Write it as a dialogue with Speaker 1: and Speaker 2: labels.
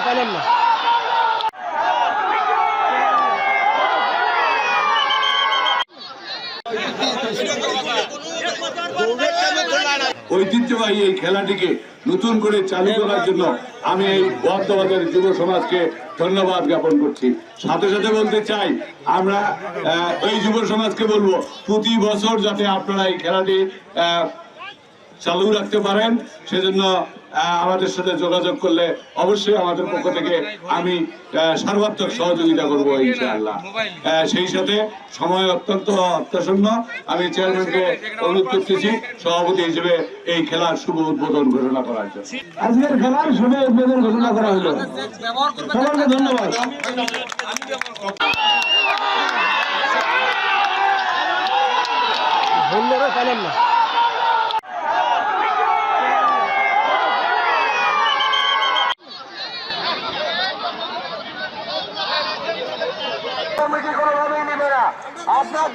Speaker 1: পাইলেন না।
Speaker 2: ঐতিহ্যবাহী এই খেলাটিকে নতুন করে চালু করার জন্য আমি এই বর্তমানের যুব সমাজকে ধন্যবাদ জ্ঞাপন করছি। সাথে সাথে বলতে চাই, আমরা এই যুব সমাজকে বলবো প্রতি বছর যাতে আপনারা এই খেলাটি চালু রাখতে পারেন, সেজন্য আমাদের সাথে যোগাযোগ করলে অবশ্যই আমাদের পক্ষ থেকে আমি সর্বাত্মক সহযোগিতা করবো ইনশাআল্লাহ। সেই সাথে সময় অত্যন্ত অত্যাসন্ন, আমি চেয়ারম্যানকে অনুরোধ করতেছি সভাপতি হিসেবে এই খেলার শুভ উদ্বোধন ঘোষণা করার জন্য। আজকের খেলার শুভ উদ্বোধন ঘোষণা করা হলো। সবাইকে ধন্যবাদ।
Speaker 1: ধন্যবাদ পাইলেন না।
Speaker 3: কমিটি কোনোভাবেই নেবে না। আপনার